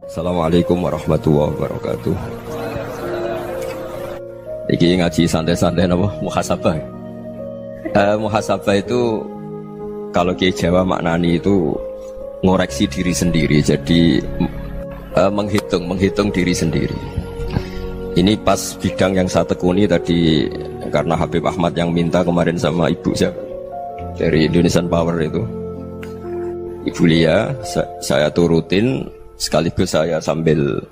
Assalamualaikum warahmatullahi wabarakatuh. Iki ngaji santai-santai napa muhasabah. Muhasabah itu kalau Kiai Jawa maknani itu ngoreksi diri sendiri. Jadi menghitung diri sendiri. Ini pas bidang yang saya tekuni tadi karena Habib Ahmad yang minta kemarin sama ibu saya dari Indonesian Power itu. Ibu Lia, saya turutin sekaligus saya sambil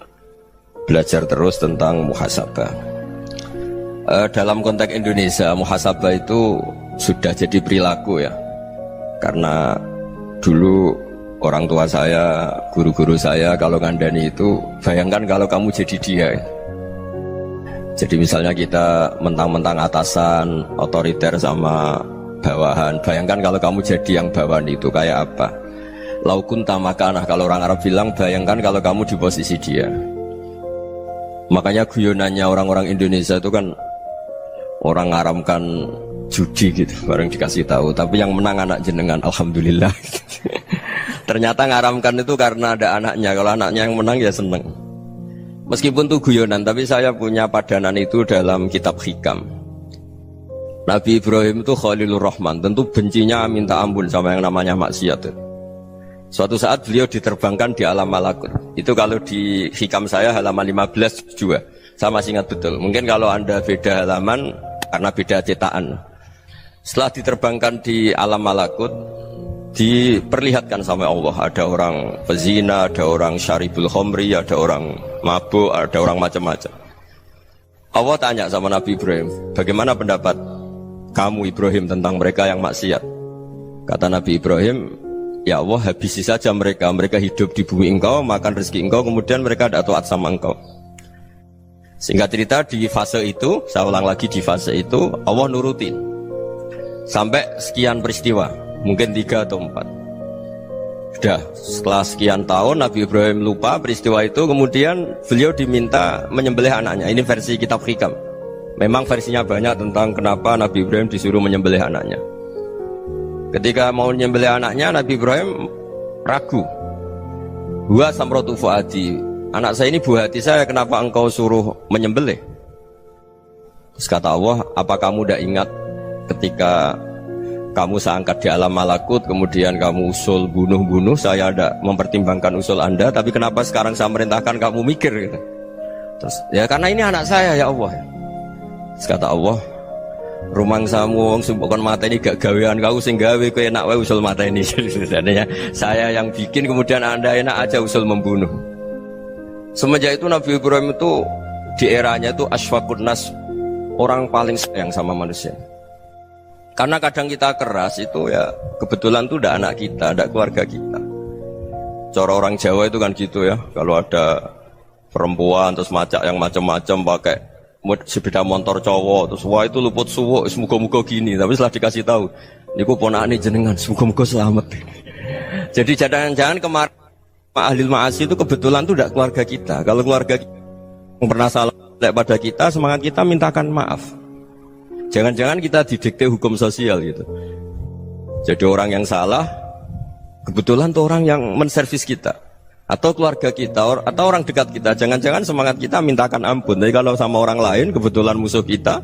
belajar terus tentang muhasabah. Dalam konteks Indonesia, muhasabah itu sudah jadi perilaku ya. Karena dulu orang tua saya, guru-guru saya kalau ngandani itu, bayangkan kalau kamu jadi dia. Jadi misalnya kita mentang-mentang atasan, otoriter sama bawahan. Bayangkan kalau kamu jadi yang bawahan itu kayak apa? Laukun tamakanah, kalau orang Arab bilang, bayangkan kalau kamu di posisi dia. Makanya guyonannya orang-orang Indonesia itu kan orang ngaramkan judi gitu, bareng dikasih tahu. Tapi yang menang anak jenengan, alhamdulillah. Ternyata ngaramkan itu karena ada anaknya. Kalau anaknya yang menang ya seneng. Meskipun itu guyonan, tapi saya punya padanan itu dalam kitab Hikam. Nabi Ibrahim itu Khalilur Rahman, tentu bencinya minta ampun sama yang namanya maksiat. Suatu saat beliau diterbangkan di alam malakut. Itu kalau di Hikam saya halaman 15 juga. Saya masih ingat betul. Mungkin kalau Anda beda halaman karena beda cetakan. Setelah diterbangkan di alam malakut, diperlihatkan sama Allah. Ada orang pezina, ada orang syaribul khomri, ada orang mabuk, ada orang macam-macam. Allah tanya sama Nabi Ibrahim, bagaimana pendapat kamu Ibrahim tentang mereka yang maksiat? Kata Nabi Ibrahim, ya Allah, habisi saja mereka. Mereka hidup di bumi engkau, makan rezeki engkau, kemudian mereka tidak taat sama engkau. Singkat cerita di fase itu, saya ulang lagi di fase itu, Allah nurutin sampai sekian peristiwa, mungkin 3 atau 4. Sudah, setelah sekian tahun Nabi Ibrahim lupa peristiwa itu, kemudian beliau diminta menyembelih anaknya. Ini versi kitab Hikam. Memang versinya banyak tentang kenapa Nabi Ibrahim disuruh menyembelih anaknya. Ketika mau menyembelih anaknya, Nabi Ibrahim ragu. Huwa samratu fuadi, anak saya ini buah hati saya, kenapa engkau suruh menyembelih? Terus kata Allah, apa kamu tidak ingat ketika kamu saya angkat di alam malakut, kemudian kamu usul bunuh-bunuh, saya tidak mempertimbangkan usul Anda, tapi kenapa sekarang saya merintahkan kamu mikir gitu? Terus, ya karena ini anak saya ya Allah. Terus kata Allah, rumang samu wong sing kon mateni gak gawean kau sing gawe kowe enak wae usul mateni. Sebenarnya saya yang bikin, kemudian Anda enak aja usul membunuh. Semenjak itu Nabi Ibrahim itu di eranya itu asfaqun nas, orang paling sayang sama manusia. Karena kadang kita keras itu ya kebetulan tuh udah anak kita, ada keluarga kita. Cara orang Jawa itu kan gitu ya, kalau ada perempuan terus macak yang macam-macam pakai sepeda motor cowok, terus wah itu luput suwo, semoga-moga gini. Tapi setelah dikasih tahu, niku ponakane jenengan, semoga-moga selamat. Jadi jangan-jangan kemarin ahli ma'asi itu kebetulan tuh tidak keluarga kita. Kalau keluarga kita yang pernah salah pada kita, semangat kita mintakan maaf. Jangan-jangan kita didikte hukum sosial gitu. Jadi orang yang salah, kebetulan tuh orang yang menservis kita. Atau keluarga kita, atau orang dekat kita. Jangan-jangan semangat kita mintakan ampun. Tapi kalau sama orang lain, kebetulan musuh kita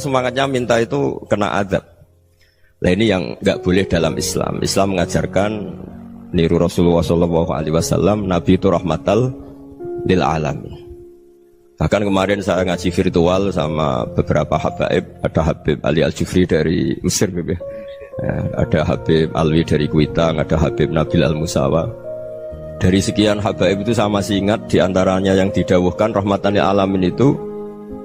semangatnya minta itu kena azab. Nah ini yang nggak boleh dalam Islam. Islam mengajarkan niru Rasulullah SAW, Nabi itu rahmatal lil alamin. Bahkan kemarin saya ngaji virtual sama beberapa habaib. Ada Habib Ali Al-Jufri dari Mesir, ya. Ada Habib Alwi dari Kuitang, ada Habib Nabil Al-Musawa. Dari sekian habaib itu saya masih ingat diantaranya yang didawuhkan rahmatan lil alamin itu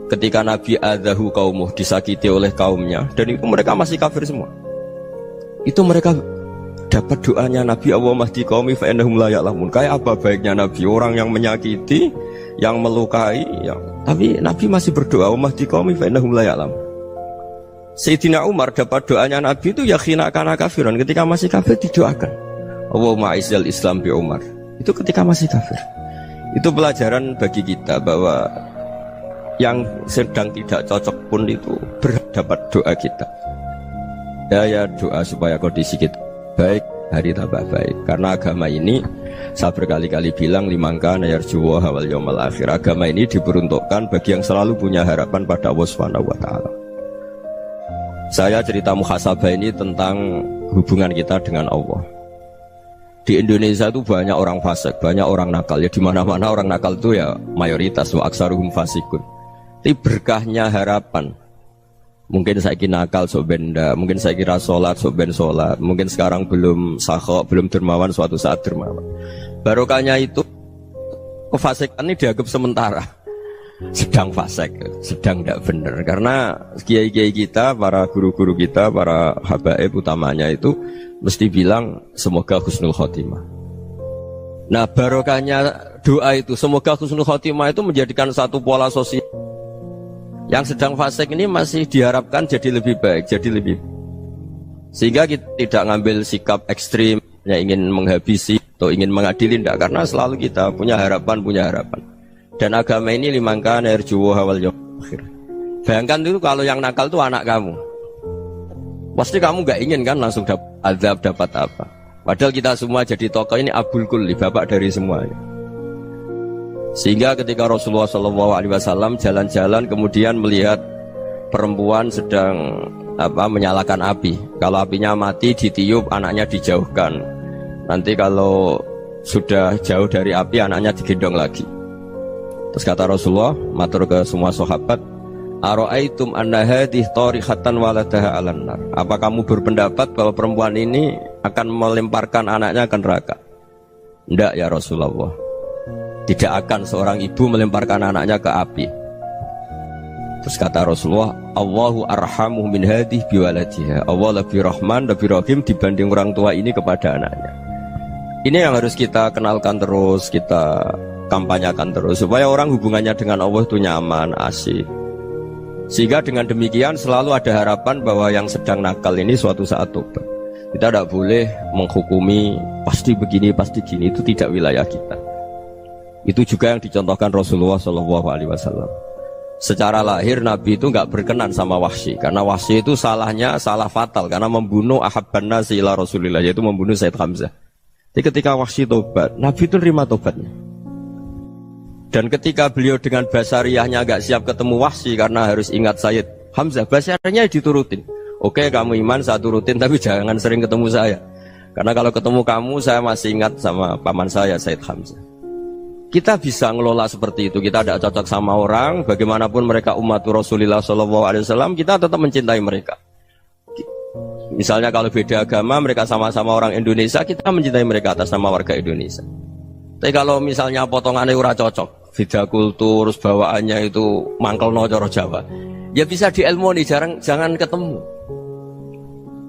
ketika Nabi adzahu qaumuh, disakiti oleh kaumnya, dan itu mereka masih kafir semua. Itu mereka dapat doanya Nabi, Allah mahdi qaumi fa innahum la ya'lamun. Kayak apa baiknya Nabi, orang yang menyakiti, yang melukai, tapi Nabi masih berdoa, Allah mahdi qaumi fa innahum la ya'lamun. Sayyidina Umar dapat doanya Nabi itu ya khina kana kafiran, ketika masih kafir didoakan, Allahumma aizzal Islam bi Umar. Itu ketika masih kafir. Itu pelajaran bagi kita bahwa yang sedang tidak cocok pun itu berdapat doa kita. Ya doa supaya kondisi kita baik, hari tambah baik. Karena agama ini Saya berkali-kali bilang limangka nayarjuwa wal yaumal akhir. Agama ini diperuntukkan bagi yang selalu punya harapan pada Allah Subhanahu wa taala. Saya cerita muhasabah ini tentang hubungan kita dengan Allah. Di Indonesia itu banyak orang fasik, banyak orang nakal. Ya di mana-mana orang nakal itu ya mayoritas, wa aksaruhum fasikun. Tapi berkahnya harapan. Mungkin saya kira nakal sok benda, mungkin saya kira sholat sok ben sholat, mungkin sekarang belum sakhok, belum dermawan, suatu saat dermawan. Barokahnya itu kefasikan ini dianggap sementara, sedang fasik, sedang tidak benar. Karena kiai-kiai kita, para guru-guru kita, para habaib utamanya itu mesti bilang semoga husnul khotimah. Nah barokahnya doa itu semoga husnul khotimah itu menjadikan satu pola sosial. Yang sedang fasik ini masih diharapkan jadi lebih baik, jadi lebih. Sehingga kita tidak ngambil sikap ekstrim, yang ingin menghabisi atau ingin mengadili, tidak. Karena selalu kita punya harapan, Dan agama ini limangka nerjuwa wal yaumal akhir. Bayangkan itu kalau yang nakal itu anak kamu. Pasti kamu nggak ingin kan langsung dapat azab, dapat apa. Padahal kita semua jadi tokoh ini abul kulli, bapak dari semuanya. Sehingga ketika Rasulullah SAW jalan-jalan kemudian melihat perempuan sedang menyalakan api. Kalau apinya mati ditiup, anaknya dijauhkan. Nanti kalau sudah jauh dari api, anaknya digendong lagi. Terus kata Rasulullah, matur ke semua sahabat, Aro'aitum anna hadih tarihatan waladaha alan nar. Apa kamu berpendapat bahwa perempuan ini akan melemparkan anaknya ke neraka? Tidak ya Rasulullah. Tidak akan seorang ibu melemparkan anaknya ke api. Terus kata Rasulullah, Allahu arhamu min hadih biwaladiha. Allah lebih rahman, lebih rahim dibanding orang tua ini kepada anaknya. Ini yang harus kita kenalkan terus, kita kampanyakan terus, supaya orang hubungannya dengan Allah itu nyaman, asik. Sehingga dengan demikian selalu ada harapan bahwa yang sedang nakal ini suatu saat tobat. Kita tidak boleh menghukumi pasti begini, pasti gini, itu tidak wilayah kita. Itu juga yang dicontohkan Rasulullah SAW. Secara lahir Nabi itu nggak berkenan sama Wahsy, karena Wahsy itu salahnya salah fatal karena membunuh ahabban nasi ila Rasulillah, yaitu membunuh Sayyid Hamzah. Jadi ketika Wahsy tobat, Nabi itu terima tobatnya. Dan ketika beliau dengan basariyahnya nggak siap ketemu Wahsy karena harus ingat Sayyid Hamzah, basariyahnya diturutin. Oke, kamu iman, saya turutin, tapi jangan sering ketemu saya. Karena kalau ketemu kamu, saya masih ingat sama paman saya, Sayyid Hamzah. Kita bisa ngelola seperti itu. Kita tidak cocok sama orang, bagaimanapun mereka umat Rasulullah SAW, kita tetap mencintai mereka. Misalnya kalau beda agama, mereka sama-sama orang Indonesia, kita mencintai mereka atas nama warga Indonesia. Tapi kalau misalnya potongannya ora cocok, beda kultur, bawaannya itu mangkelno cara Jawa, ya bisa diilmoni, jangan ketemu.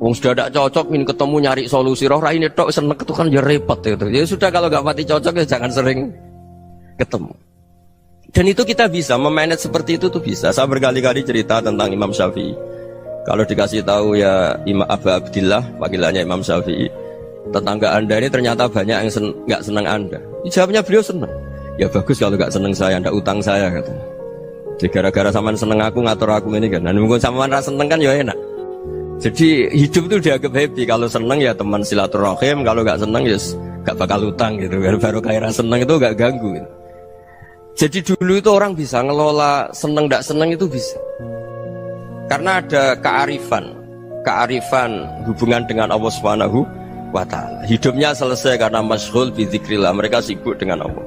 Wong sudah tidak cocok, ingin ketemu nyari solusi, roh ini tok seneng itu kan ya repot gitu. Ya sudah kalau nggak pati cocok ya jangan sering ketemu. Dan itu kita bisa memanage seperti itu tuh bisa. Saya berkali-kali cerita tentang Imam Syafi'i. Kalau dikasih tahu ya Imam Abu Abdillah, panggilannya Imam Syafi'i, tetangga anda ini ternyata banyak yang nggak senang anda. Jawabnya beliau senang. Ya bagus kalau nggak senang saya, ndak utang saya katanya. Jadi gara-gara sampean seneng aku ngatur aku ini kan. Dan mungkin sampean rasa seneng kan ya enak. Jadi hidup itu dianggap happy. Kalau seneng ya teman silaturahim, kalau nggak seneng ya nggak bakal utang gitu. Baru kayak seneng itu nggak ganggu. Gitu. Jadi dulu itu orang bisa ngelola seneng tidak seneng itu bisa. Karena ada kearifan hubungan dengan Allah Subhanahu wa taala. Hidupnya selesai karena masyghul bi dzikrillah, mereka sibuk dengan Allah.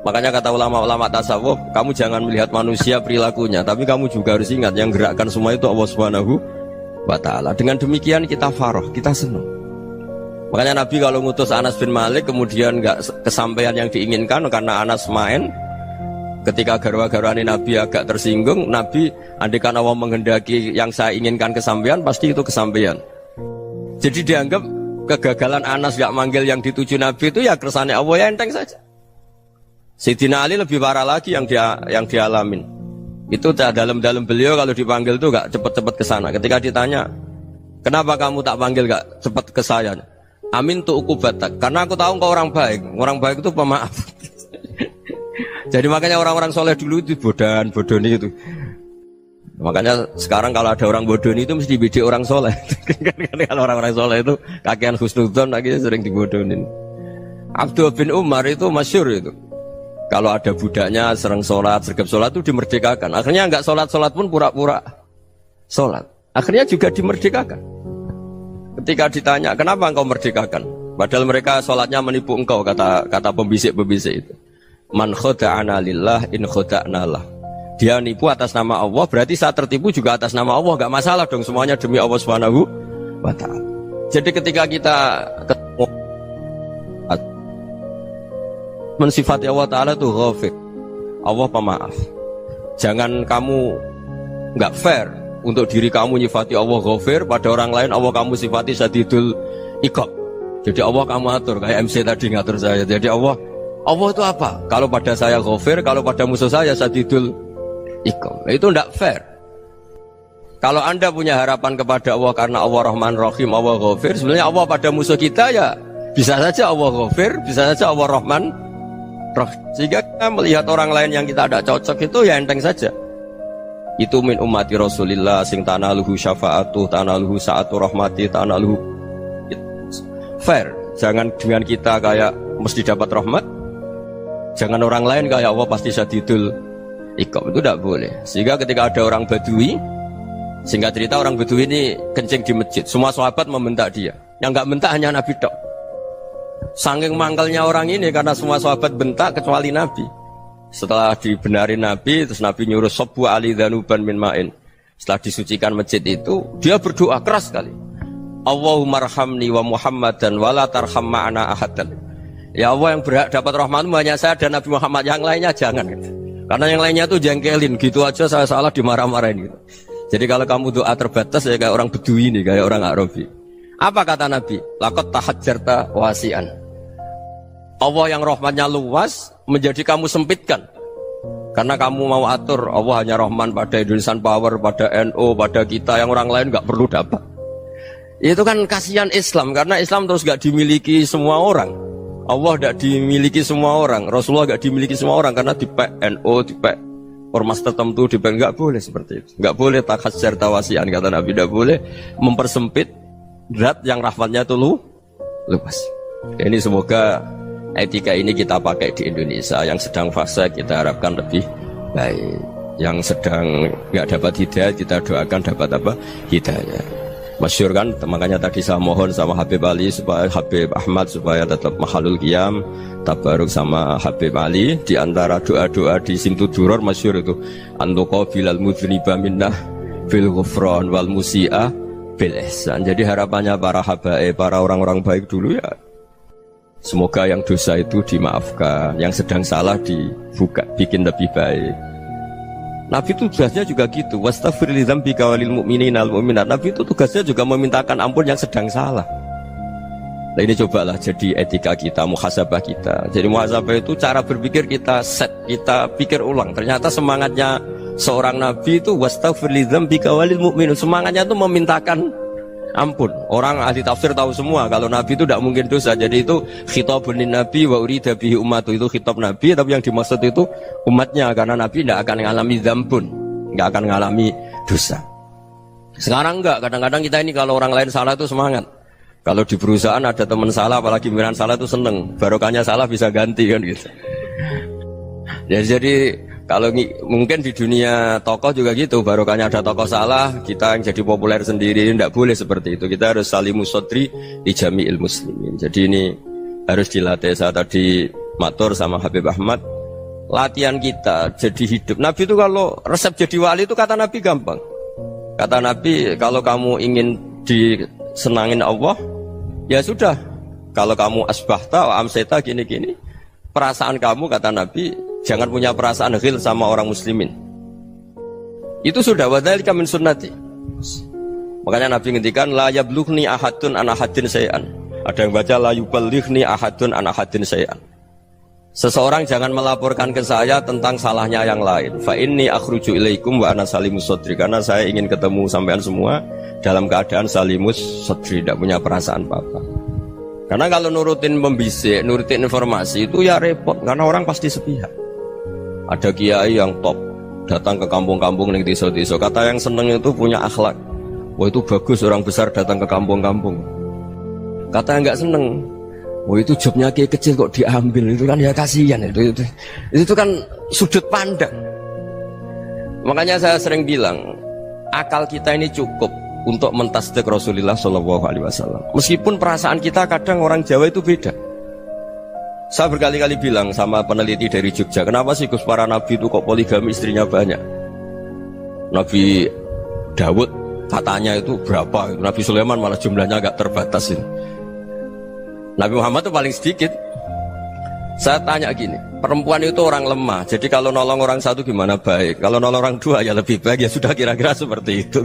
Makanya kata ulama-ulama tasawuf, kamu jangan melihat manusia perilakunya, tapi kamu juga harus ingat yang gerakkan semua itu Allah Subhanahu wa taala. Dengan demikian kita farah, kita senang. Makanya Nabi kalau ngutus Anas bin Malik kemudian nggak kesampaian yang diinginkan karena Anas main. Ketika garwa-garwani Nabi agak tersinggung, Nabi andaikan Allah menghendaki yang saya inginkan kesampaian, pasti itu kesampaian. Jadi dianggap kegagalan Anas gak manggil yang dituju Nabi itu ya kersane Allah, ya enteng saja. Sayyidina Ali lebih parah lagi yang dialamin. Itu dalam beliau kalau dipanggil itu gak cepet-cepet ke sana. Ketika ditanya, kenapa kamu tak panggil gak cepet ke saya? Amin tu ukubatak, karena aku tahu kau orang baik. Orang baik itu pemaaf. Jadi makanya orang-orang soleh dulu itu bodoni itu. Makanya sekarang kalau ada orang bodoni itu mesti beda orang soleh. Kalau orang-orang soleh itu kakean husnudzon akhirnya sering dibodonin. Abdullah bin Umar itu masyhur itu. Kalau ada budaknya sering sholat, sergap sholat itu dimerdekakan. Akhirnya enggak sholat-sholat pun pura-pura sholat. Akhirnya juga dimerdekakan. Ketika ditanya, kenapa engkau merdekakan? Padahal mereka sholatnya menipu engkau, kata pembisik-pembisik itu. Man khoda'ana lillah in khoda'na lah. Dia nipu atas nama Allah, berarti saat tertipu juga atas nama Allah. Enggak masalah dong, semuanya demi Allah Subhanahu wa ta'ala. Jadi ketika kita ketemu mensifati Allah Ta'ala itu ghafir, Allah pemaaf. Jangan kamu nggak fair untuk diri kamu nyifati Allah ghafir, pada orang lain Allah kamu sifati syadidul iqab. Jadi Allah kamu atur, kayak MC tadi ngatur saya. Jadi Allah itu apa? Kalau pada saya ghafir, kalau pada musuh saya syadidul iqab. Itu nggak fair. Kalau Anda punya harapan kepada Allah karena Allah Rahman Rahim, Allah ghafir, sebenarnya Allah pada musuh kita ya bisa saja Allah ghafir, bisa saja Allah Rahman Rahim. Sehingga kita melihat orang lain yang kita tidak cocok itu ya enteng saja. Itu min ummati Rasulillah sing tanaluhu syafa'atuh, tanaluhu sa'atu rahmati, tanaluhu fair. Jangan dengan kita kayak mesti dapat rahmat. Jangan orang lain kayak Allah pasti syadidul iqab. Itu tidak boleh. Sehingga ketika ada orang Badui, singkat cerita orang Badui ini kencing di masjid, semua sahabat membentak dia. Yang enggak bentak hanya Nabi tok. Saking mangkalnya orang ini karena semua sahabat bentak kecuali Nabi. Setelah dibenarin Nabi, terus Nabi nyuruh sabbu ali dhanuban min ma'in. Setelah disucikan masjid itu, dia berdoa keras sekali. Allahumma arhamni wa Muhammadan wa la tarham ma'ana ahadan. Ya Allah, yang berhak dapat rahmatmu hanya saya dan Nabi Muhammad, yang lainnya jangan gitu. Karena yang lainnya tuh jengkelin, gitu aja saya salah dimarah-marahin gitu. Jadi kalau kamu doa terbatas ya kayak orang Bedui ini, kayak orang Arabi. Apa kata Nabi? Laqad tahajjarta wasi'an. Allah yang rahmatnya luas menjadi kamu sempitkan. Karena kamu mau atur Allah hanya Rahman pada Indonesian Power, pada NU, pada kita, yang orang lain gak perlu dapat. Itu kan kasihan Islam, karena Islam terus gak dimiliki semua orang. Allah gak dimiliki semua orang, Rasulullah gak dimiliki semua orang, karena dipek NU, dipek ormas tertentu, dipek, gak boleh seperti itu. Gak boleh takhasyar tawasian, kata Nabi, gak boleh mempersempit zat yang rahmatnya itu luas. Ini semoga etika ini kita pakai di Indonesia. Yang sedang fase kita harapkan lebih baik. Yang sedang nggak dapat hidayah kita doakan dapat apa? Hidayah. Masyhur kan, makanya tadi saya mohon sama Habib Ali supaya Habib Ahmad supaya tetap mahalul qiyam, tabaruk sama Habib Ali. Di antara doa-doa di Simtud Duror masyhur itu antuqa bilal mudhniba minnah bil ghufran wal musi'a bil ihsan. Jadi harapannya para habaib, para orang-orang baik dulu ya, semoga yang dosa itu dimaafkan, yang sedang salah dibuka, bikin lebih baik. Nabi itu tugasnya juga gitu. Wastaghfir li dzambika walil mu'minina wal mu'minat. Nabi itu tugasnya juga memintakan ampun yang sedang salah. Nah ini cobalah jadi etika kita, muhasabah kita. Jadi muhasabah itu cara berpikir kita set, kita pikir ulang. Ternyata semangatnya seorang Nabi itu wastaghfir li dzambika walil mu'minun. Semangatnya itu memintakan ampun. Orang ahli tafsir tahu semua kalau Nabi itu tidak mungkin dosa. Jadi itu khitabun lin Nabi wa urida bihi ummatu, itu khitab Nabi, tapi yang dimaksud itu umatnya, karena Nabi tidak akan mengalami dzambun, tidak akan mengalami dosa. Sekarang enggak, kadang-kadang kita ini kalau orang lain salah itu semangat. Kalau di perusahaan ada teman salah, apalagi pimpinan salah itu seneng, barokahnya salah bisa ganti kan gitu. Ya, jadi kalau mungkin di dunia tokoh juga gitu, barokahnya ada tokoh salah, kita yang jadi populer sendiri, tidak boleh seperti itu. Kita harus salimus sodri di jami'il muslimin. Jadi ini harus dilatih. Saya tadi matur sama Habib Ahmad, latihan kita jadi hidup. Nabi itu kalau resep jadi wali itu kata Nabi gampang. Kata Nabi, kalau kamu ingin disenangin Allah, ya sudah. Kalau kamu asbahta wa amseta gini-gini, perasaan kamu, kata Nabi, jangan punya perasaan ghil sama orang muslimin. Itu sudah wadzalika min sunnati. Makanya Nabi ngendikan la yablughni ahadun an ahadin syai'an. Ada yang baca la yuballighni ahadun an ahadin syai'an. Seseorang jangan melaporkan ke saya tentang salahnya yang lain. Fa inni akhruju ilaikum wa ana salimus sodri. Karena saya ingin ketemu sampean semua dalam keadaan salimus sodri, tidak punya perasaan apa-apa. Karena kalau nurutin pembisik, nurutin informasi itu ya repot, karena orang pasti sepihak. Ada kiai yang top datang ke kampung-kampung ning desa-desa, kata yang seneng itu punya akhlak. Wah itu bagus orang besar datang ke kampung-kampung. Kata yang nggak seneng, Oh itu jobnya kiai kecil kok diambil, itu kan ya kasihan itu kan sudut pandang. Makanya saya sering bilang akal kita ini cukup untuk mentasdik Rasulullah SAW. Meskipun perasaan kita kadang orang Jawa itu beda. Saya berkali-kali bilang sama peneliti dari Jogja, kenapa sih Gus para nabi itu kok poligami istrinya banyak? Nabi Dawud katanya itu berapa? Nabi Sulaiman malah jumlahnya agak terbatas ini. Nabi Muhammad itu paling sedikit. Saya tanya gini, perempuan itu orang lemah, jadi kalau nolong orang satu gimana baik, kalau nolong orang dua ya lebih baik, ya sudah kira-kira seperti itu.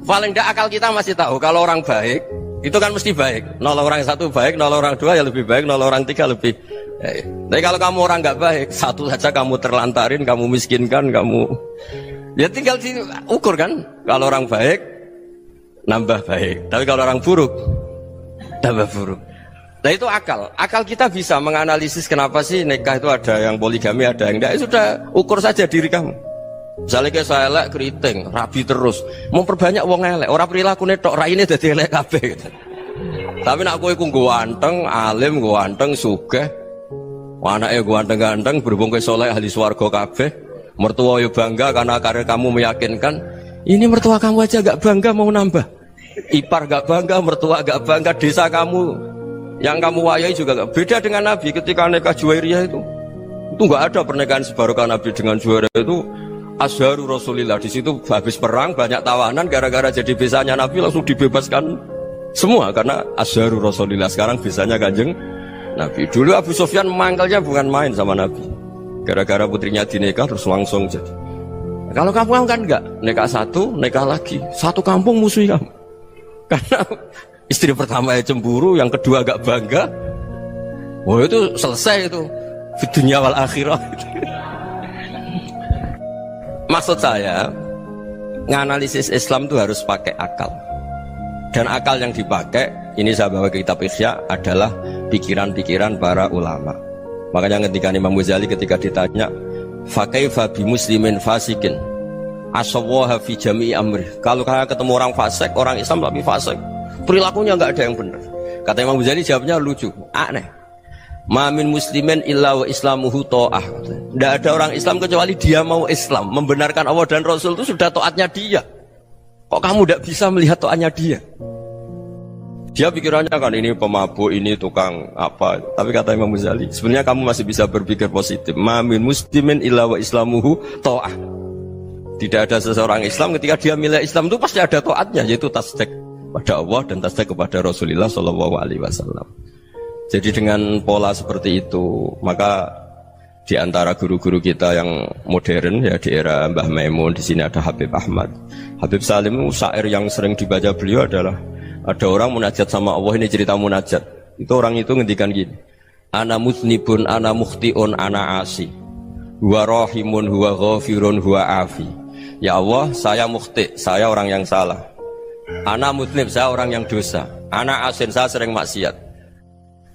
Paling tidak akal kita masih tahu kalau orang baik itu kan mesti baik, nolong orang satu baik, nolong orang dua ya lebih baik, nolong orang tiga lebih baik. Tapi kalau kamu orang nggak baik, satu saja kamu terlantarin, kamu miskinkan, kamu ya tinggal diukur kan. Kalau orang baik nambah baik, tapi kalau orang buruk tambah buruk. Nah itu akal. Akal kita bisa menganalisis kenapa sih nikah itu ada yang poligami, ada yang enggak. Sudah ukur saja diri kamu. Misalnya kayak saya elek keriting, rabi terus, memperbanyak wong elek. Orang perilaku netok, raine dadi elek kabeh. Gitu. Tapi nak kowe ku ganteng, alim, ganteng, sugih. Anake ganteng-ganteng, berhubung kowe saleh ahli swarga kabeh. Mertua yo bangga karena karir kamu meyakinkan. Ini mertua kamu aja gak bangga mau nambah. Ipar gak bangga, mertua gak bangga, desa kamu yang kamu wayai juga gak beda dengan Nabi ketika nikah Juwairiyah itu gak ada pernikahan sebarokah Nabi dengan Juwairiyah itu Azharu Rasulillah. Di situ habis perang banyak tawanan gara-gara jadi besanya Nabi langsung dibebaskan semua karena Azharu Rasulillah. Sekarang besanya Kanjeng Nabi. Dulu Abu Sufyan mangkalnya bukan main sama Nabi gara-gara putrinya dinikah terus langsung jadi. Kalau kamu kan enggak, nikah satu, nikah lagi, satu kampung musuhi kamu karena istri pertama ya cemburu, yang kedua agak bangga. Wah itu selesai itu di dunia wal akhirah. Maksud saya nganalisis Islam itu harus pakai akal. Dan akal yang dipakai, ini saya bawa ke kitab Ihya, adalah pikiran-pikiran para ulama. Makanya ketika Imam Ghazali ketika ditanya fakaifa bi muslimin fasikin asawwaha fi jami'i amri, kalau kalian ketemu orang fasik, orang Islam tapi fasik, perilakunya nggak ada yang benar. Kata Imam Ghazali jawabnya lucu, aneh. Ma min muslimin illa wa islamuhu ta'ah. Tidak ada orang Islam kecuali dia mau Islam, membenarkan Allah dan Rasul itu sudah taatnya dia. Kok kamu tidak bisa melihat taatnya dia? Dia pikirannya kan ini pemabuk, ini tukang apa. Tapi kata Imam Ghazali, sebenarnya kamu masih bisa berpikir positif. Ma min muslimin illa wa islamuhu ta'ah. Tidak ada seseorang Islam ketika dia milih Islam itu pasti ada taatnya, yaitu tasdik pada Allah dan tasdik kepada Rasulullah SAW. Jadi dengan pola seperti itu, maka di antara guru-guru kita yang modern ya di era Mbah Maimun, di sini ada Habib Ahmad. Habib Salim syair yang sering dibaca beliau adalah ada orang munajat sama Allah, ini cerita munajat. Itu orang itu ngendikan gini, ana muznibun, ana mukhtiun, ana asi, huwa rahimun, huwa ghafirun, huwa afi. Ya Allah, saya mukhti, saya orang yang salah. Ana muznib, saya orang yang dosa. Ana asin, saya sering maksiat.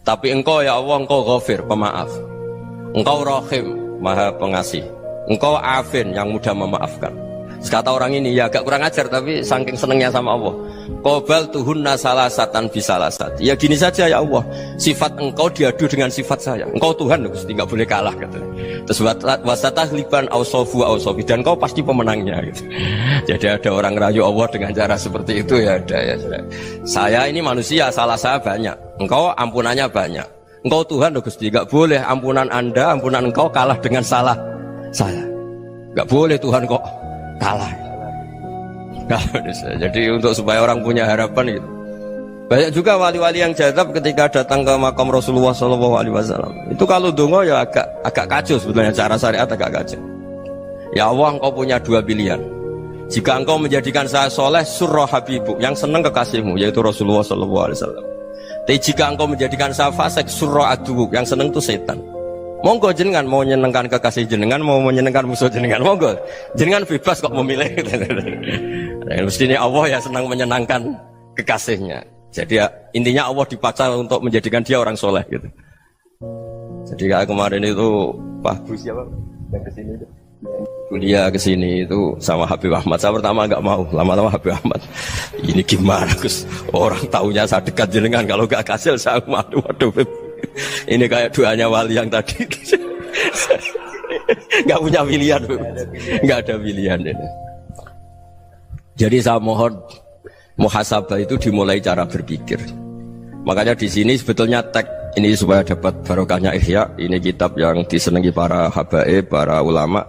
Tapi engkau ya Allah, engkau ghafir, pemaaf. Engkau rahim, maha pengasih. Engkau afin, yang mudah memaafkan. Kata orang ini, ya agak kurang ajar, tapi saking senengnya sama Allah. Qobal tuhunna salasatan bisalasat. Ya gini saja ya Allah, sifat engkau diadu dengan sifat saya. Engkau Tuhan, Gusti, nggak boleh kalah katanya. Terus wasatah liban ausofu ausofi, dan kau pasti pemenangnya gitu. Jadi ada orang rayu Allah dengan cara seperti itu ya ada ya. Saya ini manusia, salah saya banyak. Engkau ampunannya banyak. Engkau Tuhan, Gusti, nggak boleh ampunan Anda, ampunan engkau kalah dengan salah saya. Nggak boleh Tuhan kok kalah. Jadi untuk supaya orang punya harapan gitu. Banyak juga wali-wali yang jadab ketika datang ke makam Rasulullah SAW. Itu kalau dongo ya agak kacau sebetulnya, cara syariat agak kacau. Ya Allah, engkau punya dua pilihan. Jika engkau menjadikan saya soleh, surah habibuk, yang senang kekasihmu, yaitu Rasulullah SAW. Tapi jika engkau menjadikan saya fasik, surah adubuk, yang senang itu setan. Monggo jenengan mau menyenangkan kekasih jenengan, mau menyenangkan musuh jenengan, monggo jenengan bebas kok memilih. Mestinya Allah ya senang menyenangkan kekasihnya. Jadi ya, intinya Allah dipaksa untuk menjadikan dia orang soleh gitu. Jadi kayak kemarin itu Pak Bu siapa yang kesini itu. kuliah ke sini itu sama Habib Ahmad. Saya pertama nggak mau, lama-lama Habib Ahmad. Ini gimana Gus? Orang taunya saya dekat jenengan, kalau nggak kasil saya waduh, Beb. Ini kayak doanya wali yang tadi. Nggak punya pilihan, Beb. Nggak ada pilihan ini. Jadi saya mohon muhasabah itu dimulai cara berpikir. Makanya di sini sebetulnya tag ini supaya dapat barokahnya Ihya. Ini kitab yang disenangi para habaib, para ulama.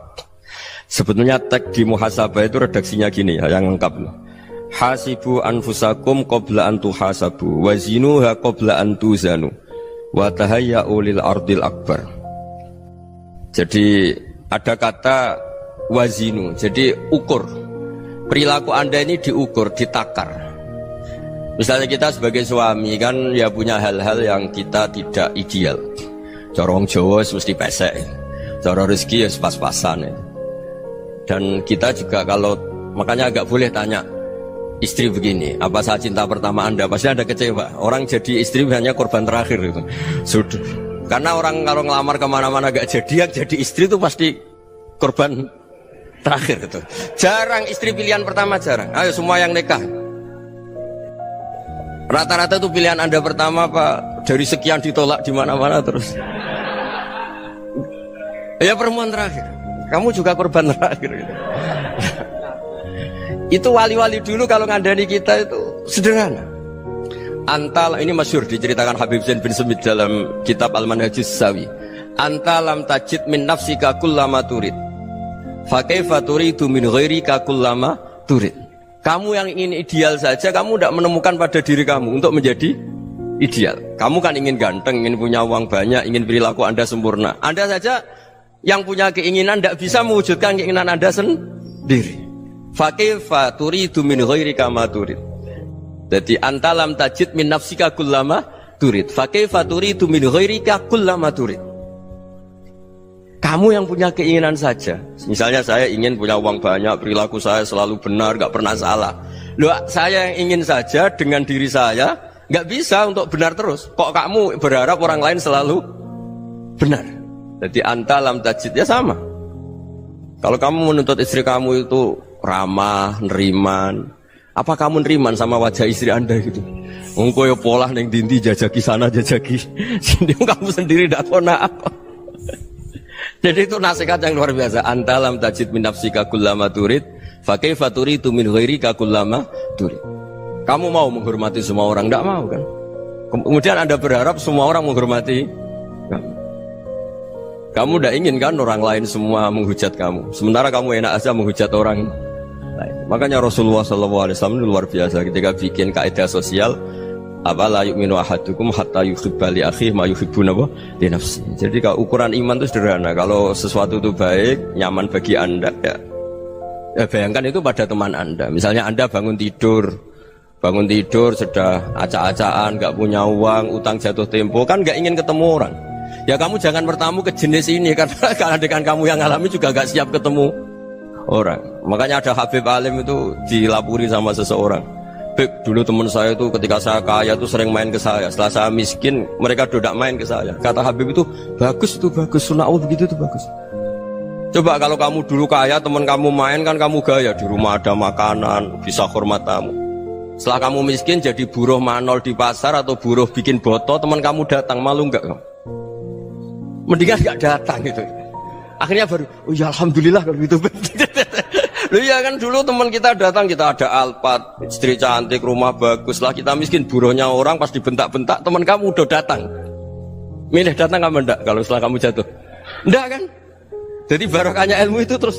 Sebetulnya tag di muhasabah itu redaksinya gini ya, yang lengkap. Hasibu anfusakum qabla an tuhasabu wazinuha qabla an tuzanu wa tahayya'u lil ardil akbar. Jadi ada kata wazinu, jadi ukur. Perilaku Anda ini diukur, ditakar. Misalnya kita sebagai suami kan ya punya hal-hal yang kita tidak ideal. Cara wong Jawa mesti pesek. Cara rezeki ya pas-pasan. Dan kita juga kalau makanya agak boleh tanya istri begini, apa saya cinta pertama Anda? Pasti Anda kecewa. Orang jadi istri hanya korban terakhir itu. Sudah. Karena orang kalau ngelamar kemana-mana gak jadi, yang jadi istri itu pasti korban terakhir itu. Jarang istri pilihan pertama, jarang. Ayo semua yang nikah. Rata-rata itu pilihan Anda pertama Pak, dari sekian ditolak di mana-mana terus. Ya perempuan terakhir. Kamu juga korban terakhir gitu. Itu wali-wali dulu kalau ngandani kita itu sederhana. Antal ini masyhur diceritakan Habib Zain bin Semit dalam kitab Al-Manhajus Sawi. Antalam tajid min nafsika kullama turid. Fa kaifa turidu min ghairika kullama turid. Kamu yang ingin ideal saja, kamu tidak menemukan pada diri kamu untuk menjadi ideal. Kamu kan ingin ganteng, ingin punya uang banyak, ingin perilaku Anda sempurna. Anda saja yang punya keinginan tidak bisa mewujudkan keinginan Anda sendiri. Fa kaifa turidu min ghairika ma turid. Jadi antalam tajid min nafsika kullama turid. Fa kaifa turidu min ghairika kullama turid. Kamu yang punya keinginan saja. Misalnya saya ingin punya uang banyak, perilaku saya selalu benar, gak pernah salah. Loh, saya yang ingin saja dengan diri saya, gak bisa untuk benar terus. Kok kamu berharap orang lain selalu benar? Jadi anta lam tajid, ya sama. Kalau kamu menuntut istri kamu itu ramah, neriman, apa kamu neriman sama wajah istri Anda gitu? Engkau ya pola neng dinti jajaki sana jajaki sini, kamu sendiri tidak tahu apa. Jadi itu nasihat yang luar biasa. Antalam tajid min nafsika kullama turid, fa kaifa turidu min ghairika kullama turid. Kamu mau menghormati semua orang? Tidak mau kan? Kemudian Anda berharap semua orang menghormati kamu. Kamu tidak ingin kan orang lain semua menghujat kamu. Sementara kamu enak aja menghujat orang lain. Makanya Rasulullah SAW luar biasa ketika bikin kaidah sosial. Apa la yu'minu ahadukum hatta yuhibba li akhihi ma yuhibbu li nafsi. Jadi kalau ukuran iman itu sederhana. Kalau sesuatu itu baik, nyaman bagi Anda ya bayangkan itu pada teman Anda. Misalnya Anda bangun tidur sudah acak-acakan, gak punya uang, utang jatuh tempo, kan gak ingin ketemu orang. Ya kamu jangan bertamu ke jenis ini karena dengan kamu yang alami juga gak siap ketemu orang. Makanya ada Habib Alim itu dilapuri sama seseorang. Beb, dulu teman saya itu ketika saya kaya itu sering main ke saya. Setelah saya miskin, mereka tidak main ke saya. Kata Habib itu bagus, sunnah Allah begitu itu bagus. Coba kalau kamu dulu kaya, teman kamu main kan kamu gaya. Di rumah ada makanan, bisa hormat tamu. Setelah kamu miskin jadi buruh manol di pasar atau buruh bikin boto, teman kamu datang, malu enggak kamu? Mendingan enggak datang gitu. Akhirnya baru, oh ya alhamdulillah kalau gitu. Loh iya kan dulu teman kita datang, kita ada Alphard, istri cantik, rumah bagus. Lah kita miskin, buruhnya orang pas dibentak-bentak, teman kamu udah datang. Milih datang apa enggak kalau setelah kamu jatuh? Enggak kan? Jadi barokahnya ilmu itu terus.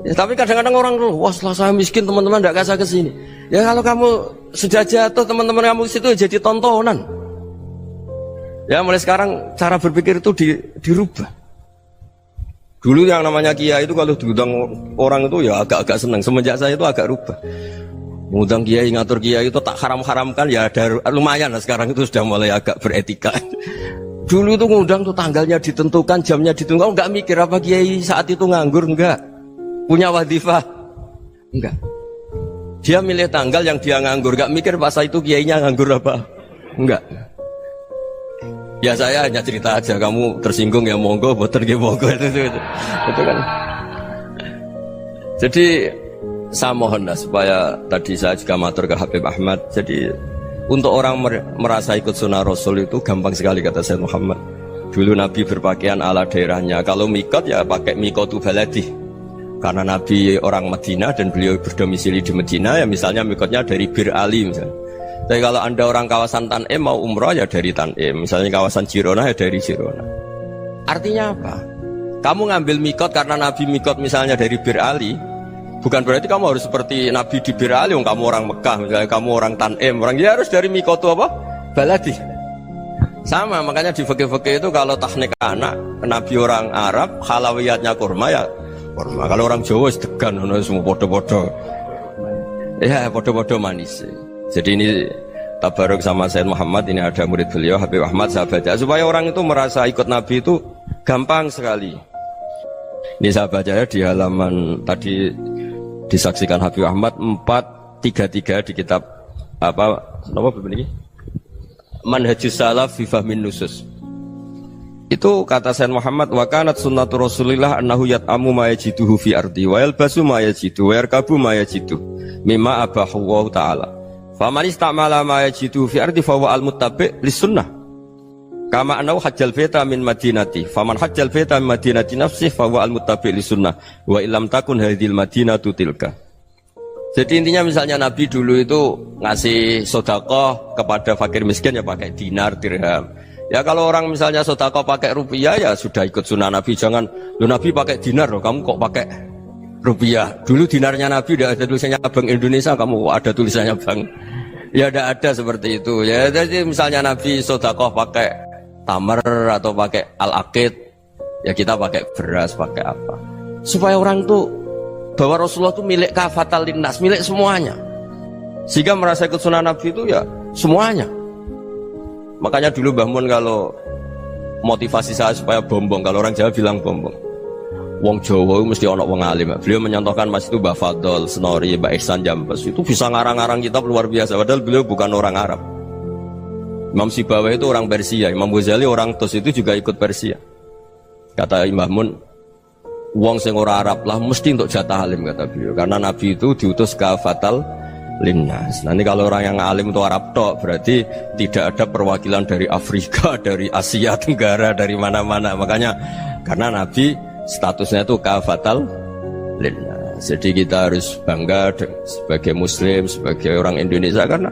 Ya, tapi kadang-kadang orang tuh, wah setelah saya miskin teman-teman enggak kasih ke sini. Ya kalau kamu sudah jatuh, teman-teman kamu ke situ jadi tontonan. Ya mulai sekarang cara berpikir itu dirubah. Dulu yang namanya kiai itu kalau diundang orang itu ya agak-agak senang. Semenjak saya itu agak rubah. Mengundang kiai, ngatur kiai itu tak haram-haramkan ya ada lumayan lah sekarang itu sudah mulai agak beretika. Dulu itu ngundang tuh tanggalnya ditentukan, jamnya ditentukan, enggak mikir apa kiai saat itu nganggur, enggak. Punya wadifah, enggak. Dia milih tanggal yang dia nganggur, enggak mikir pas itu kiainya nganggur apa, enggak. Ya saya hanya cerita aja, kamu tersinggung ya monggo, boten nggih monggo itu kan. Jadi saya mohon lah supaya tadi saya juga matur ke Habib Ahmad. Jadi untuk orang merasa ikut sunnah Rasul itu gampang sekali kata Sayyid Muhammad. Dulu Nabi berpakaian ala daerahnya. Kalau mikot ya pakai mikotu baladi. Karena Nabi orang Madinah dan beliau berdomisili di Madinah, ya misalnya mikotnya dari Bir Ali misalnya. Tapi kalau Anda orang kawasan Tanim mau umroh ya dari Tanim. Misalnya kawasan Jirona ya dari Jirona. Artinya apa? Kamu ngambil mikot karena Nabi mikot misalnya dari Bir Ali, bukan berarti kamu harus seperti Nabi di Bir Ali. Kamu orang Mekah, misalnya kamu orang Tanim, orang ya harus dari mikotu apa? Baladi. Sama, makanya di fikih-fikih itu kalau tahnik anak, Nabi orang Arab, halawiyatnya kurma ya kurma. Kalau orang Jawa sedegan, semua podo-podo. Ya podo-podo manis. Jadi ini tabaruk sama Sayyid Muhammad, ini ada murid beliau Habib Ahmad, saya baca supaya orang itu merasa ikut Nabi itu gampang sekali. Ini saya baca ya di halaman tadi disaksikan Habib Ahmad 433 di kitab apa begini? Manhajus Salaf fi Fahmin Nusus. Itu kata Sayyid Muhammad, wa kanat sunnatu Rasulillah annahu yat'amu ma yajiduhu fi ardi wa yalbasu ma yajidu wa yarkabu ma yajidu mimma abahu Allah taala. Faman istamala ma yajidu fi ardi fa huwa al-muttabi' lis-sunnah. Kama annahu hajjal baita min madinati. Faman hajjal baita min madinati nafsihi fa huwa al-muttabi' lis-sunnah. Wa illam takun hadhil madinatu tilka. Jadi intinya misalnya Nabi dulu itu ngasih sedekah kepada fakir miskin ya pakai dinar, dirham. Ya kalau orang misalnya sedekah pakai rupiah ya sudah ikut sunnah Nabi. Jangan lu Nabi pakai dinar loh, kamu kok pakai rupiah. Dulu dinarnya Nabi udah ada tulisannya Bank Indonesia, kamu kok ada tulisannya Bank. Ya tidak ada seperti itu. Ya jadi misalnya Nabi sedekah pakai tamar atau pakai al-aqid, ya kita pakai beras, pakai apa. Supaya orang tuh bahwa Rasulullah itu milik kafatal linnas, milik semuanya. Sehingga merasa ikut sunnah Nabi itu ya semuanya. Makanya dulu Mbah Mun kalau motivasi saya supaya bombong, kalau orang Jawa bilang bombong. Wong Jawa mesti ono wong alim. Beliau menyontohkan Mas itu Mbah Fadol, Senori, Mbah Ihsan Jambes itu bisa ngarang-ngarang kitab luar biasa. Padahal beliau bukan orang Arab. Imam Sibawayh itu orang Persia, Imam Ghazali orang Tus itu juga ikut Persia. Kata Mbah Mun, wong sing ora Arab lah mesti untuk jatah alim kata beliau. Karena Nabi itu diutus kafatal linnas. Nanti kalau orang yang alim itu Arab tok, berarti tidak ada perwakilan dari Afrika, dari Asia Tenggara, dari mana-mana. Makanya karena Nabi statusnya itu kafatal linnas. Jadi kita harus bangga sebagai Muslim, sebagai orang Indonesia karena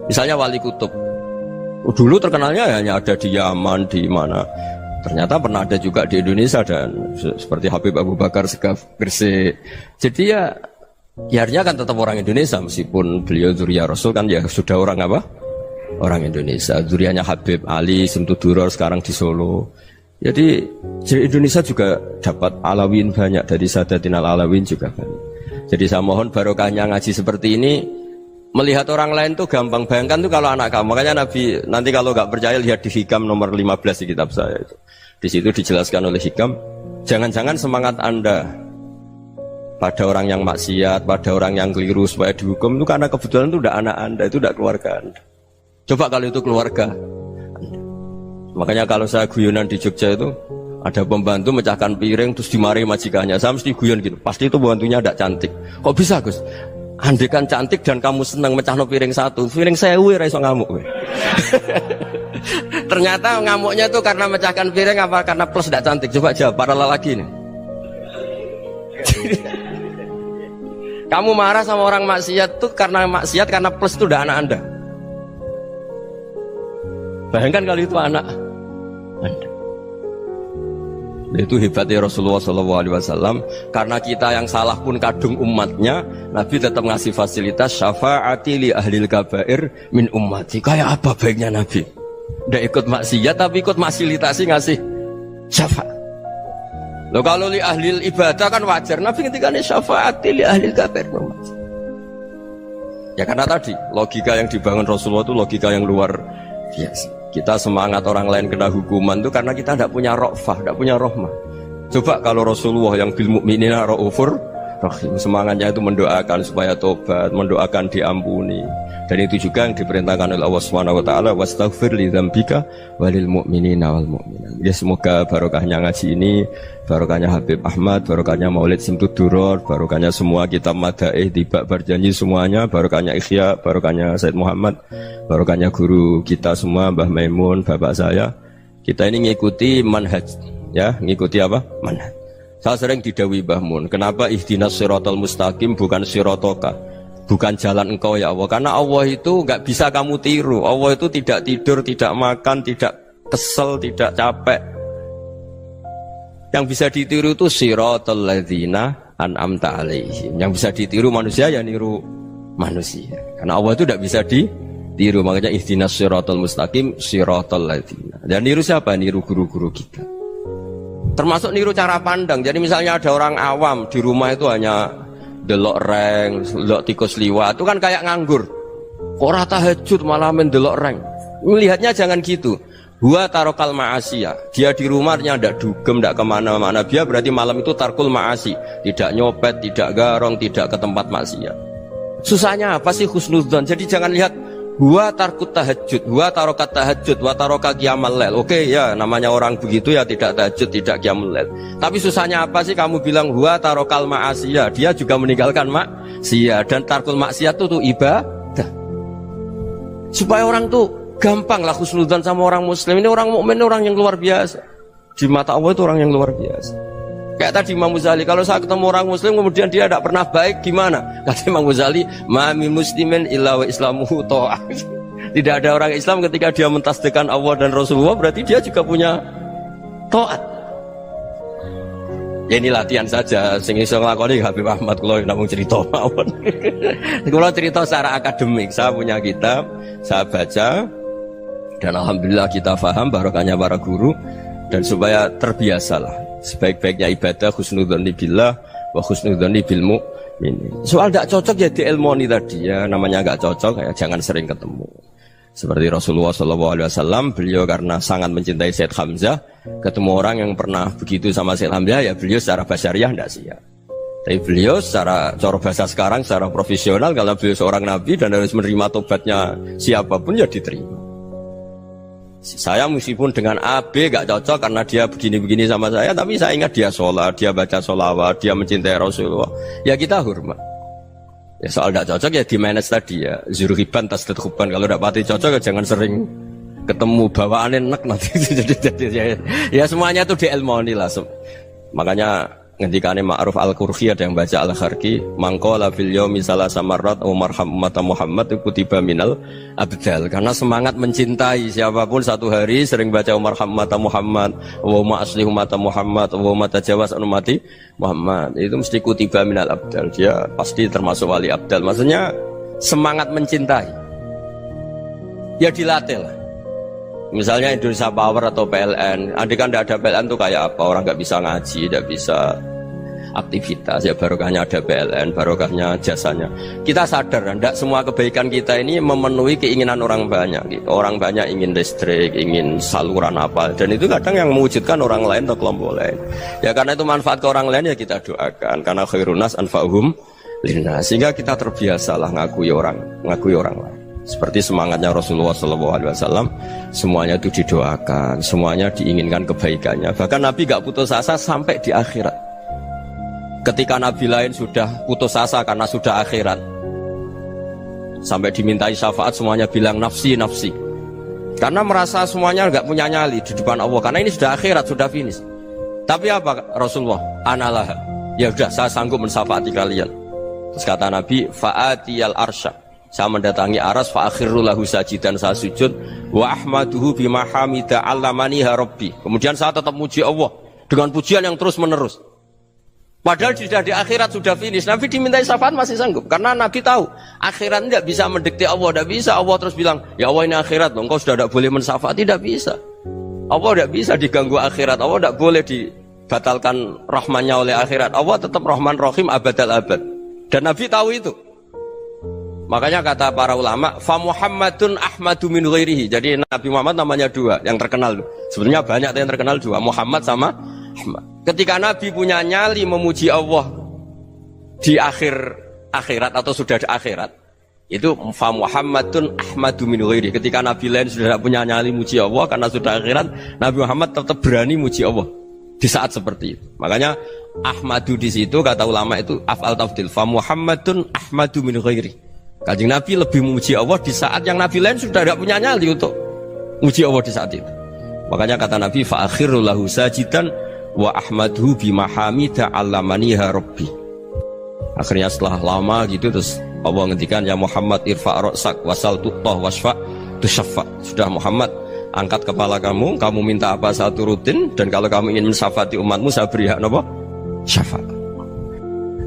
misalnya Wali Kutub dulu terkenalnya hanya ada di Yaman, di mana. Ternyata pernah ada juga di Indonesia dan seperti Habib Abu Bakar Segaf Gresik. Jadi ya artinya kan tetap orang Indonesia meskipun beliau dzurriyyah Rasul kan ya sudah orang apa? Orang Indonesia. Dzurriyyahnya Habib Ali Simtuduror sekarang di Solo. Jadi Indonesia juga dapat alawin banyak dari Sadatin al-Alawin juga banyak. Jadi saya mohon barokahnya ngaji seperti ini. Melihat orang lain tuh gampang, bayangkan tuh kalau anak kamu. Makanya Nabi nanti kalau nggak percaya lihat di Hikam nomor 15 di kitab saya itu. Di situ dijelaskan oleh Hikam, jangan-jangan semangat Anda pada orang yang maksiat, pada orang yang keliru supaya dihukum itu karena kebetulan itu udah anak Anda, itu udah keluarga Anda. Coba kalau itu keluarga Anda. Makanya kalau saya guyonan di Jogja itu ada pembantu mecahkan piring terus dimarahi majikannya, saya mesti guyon gitu. Pasti itu pembantunya tidak cantik. Kok bisa Gus? Andai kan cantik dan kamu senang mecahno piring satu, piring 1000 ra iso ngamuk. Ternyata ngamuknya tuh karena mecahkan piring apa karena plus tidak cantik? Coba jawab para lelaki ini. Kamu marah sama orang maksiat tuh karena maksiat karena plus itu udah anak Anda. Bayangkan kalau itu anak Anda. Itu hebatnya Rasulullah SAW. Karena kita yang salah pun kadung umatnya, Nabi tetap ngasih fasilitas syafaati li ahlil kabair min ummati. Kayak apa baiknya Nabi? Nggak ikut maksiat tapi ikut fasilitasi ngasih syafaat. Loh kalau li ahlil ibadah kan wajar. Nabi ketika ini syafaati li ahlil kabair min ummati. Ya karena tadi logika yang dibangun Rasulullah itu logika yang luar biasa. Kita semangat orang lain kena hukuman itu karena kita tidak punya rofah, tidak punya rohmah. Coba kalau Rasulullah yang bil mukminina raufur Rahim. Semangatnya itu mendoakan supaya tobat, mendoakan diampuni. Dan itu juga yang diperintahkan oleh Allah Subhanahu wa taala, wastaghfir li dzambika walil mu'minina wal mu'minat. Ya semoga barokahnya ngaji ini, barokahnya Habib Ahmad, barokahnya Maulid Simtud Duror, barokahnya semua kitab Madaih, Tiba Berjanji semuanya, barokahnya Ikhya, barokahnya Said Muhammad, barokahnya guru kita semua, Mbah Maimun, bapak saya. Kita ini ngikuti manhaj, ya, ngikuti apa? Manhaj. Saya sering didhawuhi Mbah Mun, kenapa ihdinas siratal mustaqim bukan siratoka? Bukan jalan engkau ya Allah, karena Allah itu nggak bisa kamu tiru. Allah itu tidak tidur, tidak makan, tidak kesel, tidak capek. Yang bisa ditiru itu siratal ladzina an'amta alaihim. Yang bisa ditiru manusia ya niru manusia. Karena Allah itu tidak bisa ditiru. Makanya ihdinas siratal mustaqim siratal ladzina. Dan niru siapa? Niru guru-guru kita. Termasuk niru cara pandang. Jadi misalnya ada orang awam di rumah itu hanya delok reng, delok tikus liwat, itu kan kayak nganggur. Ora tahajud malah mendelok reng. Melihatnya jangan gitu. Huwa tarokal ma'asiyah. Dia di rumahnya ndak dugem, ndak kemana-mana. Dia berarti malam itu tarkul ma'asi. Tidak nyopet, tidak garong, tidak ke tempat maksiat. Susahnya apa sih husnudzon? Jadi jangan lihat huwa tarkut tahajud, huwa tarokat tahajud, wa taroka qiyamal lail. Oke ya, namanya orang begitu ya tidak tahajud, tidak qiyamul lail. Tapi susahnya apa sih kamu bilang huwa tarokal ma'asiyah? Dia juga meninggalkan maksiat, dan tarkul maksiat itu ibadah. Supaya orang tuh gampang lah husnudzon sama orang muslim. Ini orang mukmin, orang yang luar biasa. Di mata Allah itu orang yang luar biasa. Kayak tadi Imam Ghazali, kalau saya ketemu orang muslim kemudian dia tidak pernah baik, gimana? Kata Imam Ghazali, ma min muslimin illa wa islamuhu ta'ah. Tidak ada orang Islam ketika dia mentasdihkan Allah dan Rasulullah, berarti dia juga punya taat. Ya ini latihan saja, sing iso nglakoni Habib Ahmad kula namung cerita mawon. Kula cerita secara akademik, saya punya kitab, saya baca, dan alhamdulillah kita paham barokahnya para guru, dan supaya terbiasalah. Sebaik-baiknya ibadah husnudzoni billah wa husnudzoni bil mu'min. Soal tidak cocok ya diilmoni tadi ya, namanya nggak cocok ya jangan sering ketemu. Seperti Rasulullah SAW, beliau karena sangat mencintai Said Hamzah, ketemu orang yang pernah begitu sama Said Hamzah ya beliau secara basyariah tidak siap. Tapi beliau secara cara bahasa sekarang, secara profesional, kalau beliau seorang nabi dan harus menerima tobatnya siapapun ya diterima. Saya meskipun dengan A, B gak cocok karena dia begini-begini sama saya, tapi saya ingat dia sholat, dia baca sholawat, dia mencintai Rasulullah, ya kita hormat. Ya soal gak cocok ya di manage tadi ya, zurhiban tasdid huban. Kalau gak pati cocok ya jangan sering ketemu, bawaannya enak nanti. jadi ya semuanya itu diilmoni lah. Makanya ngendikane Ma'ruf Al-Qurhi, ada yang baca Al-Kharqi, mangqala fil yaumi salasa marrat wa marham ummata Muhammad kutiba minal abdal. Karena semangat mencintai siapapun satu hari sering baca marham ummata Muhammad wa ma asli ummata Muhammad wa ma tajawaz an ummati Muhammad, itu mesti kutiba minal abdal. Dia pasti termasuk wali abdal. Maksudnya semangat mencintai ya dilatih lah. Misalnya Indonesia Power atau PLN, andai kan tidak ada PLN tuh kayak apa? Orang nggak bisa ngaji, tidak bisa aktivitas. Ya barokahnya ada PLN, barokahnya jasanya. Kita sadar, tidak semua kebaikan kita ini memenuhi keinginan orang banyak. Gitu. Orang banyak ingin listrik, ingin saluran apa, dan itu kadang yang mewujudkan orang lain atau kelompok lain. Ya karena itu manfaat ke orang lain ya kita doakan. Karena khairun nas anfa'uhum linnas. Sehingga kita terbiasalah ngakui orang lain. Seperti semangatnya Rasulullah SAW, semuanya itu didoakan, semuanya diinginkan kebaikannya. Bahkan Nabi gak putus asa sampai di akhirat. Ketika Nabi lain sudah putus asa karena sudah akhirat, sampai dimintai syafaat semuanya bilang nafsi, nafsi. Karena merasa semuanya gak punya nyali di depan Allah. Karena ini sudah akhirat, sudah finish. Tapi apa Rasulullah? Analah. Ya sudah, saya sanggup mensyafaati kalian. Terus kata Nabi, fa'atiyal arsya. Saya mendatangi aras fa akhirru lahu sajidan, saya sujud wa ahmaduhu bima hamida 'allamaniha rabbi. Kemudian saya tetap muji Allah dengan pujian yang terus menerus. Padahal sudah di akhirat, sudah finish. Nabi dimintai syafaat masih sanggup karena Nabi tahu akhirat tidak bisa mendikte Allah, tidak bisa. Allah terus bilang, "Ya Allah, ini akhirat loh, engkau sudah tidak boleh mensyafaat." Tidak bisa. Allah tidak bisa diganggu akhirat. Allah tidak boleh dibatalkan rahmannya oleh akhirat. Allah tetap Rahman Rahim abadal abad. Dan Nabi tahu itu. Makanya kata para ulama, fa Muhammadun ahmadu min ghairihi. Jadi Nabi Muhammad namanya dua, yang terkenal. Sebenarnya banyak yang terkenal dua, Muhammad sama Ahmad. Ketika Nabi punya nyali memuji Allah di akhir akhirat atau sudah di akhirat itu fa Muhammadun ahmadu min ghairi. Ketika Nabi lain sudah tidak punya nyali muji Allah karena sudah akhirat, Nabi Muhammad tetap berani muji Allah di saat seperti itu. Makanya ahmadu di situ kata ulama itu af'al tafdil, fa Muhammadun ahmadu min ghairi. Kanjeng Nabi lebih memuji Allah di saat yang Nabi lain sudah tidak punya nyali untuk muji Allah di saat itu. Makanya kata Nabi fa akhiru lahu sajidan wa ahmaduhu bi mahamida 'allamaniha rabbi. Akhirnya setelah lama gitu terus Allah ngendikan ya Muhammad irfa' ra'sak wasal tuttah wasfa' tusyaffa. Sudah Muhammad, angkat kepala kamu, kamu minta apa saya turutin, dan kalau kamu ingin mensyafaati umatmu saya beri hak napa? Syafaat.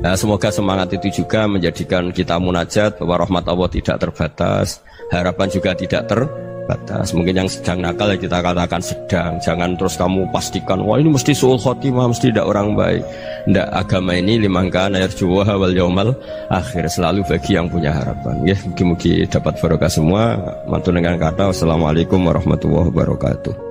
Nah, semoga semangat itu juga menjadikan kita munajat bahwa rahmat Allah tidak terbatas, harapan juga tidak terbatas. Mungkin yang sedang nakal ya kita katakan sedang, jangan terus kamu pastikan wah ini mesti suul khotimah, mesti tidak orang baik. Ndak, agama ini liman kana yarjuwa wal yaumal akhir, selalu bagi yang punya harapan. Ya, mugi-mugi dapat barokah semua. Mantu dengan kata wassalamualaikum warahmatullahi wabarakatuh.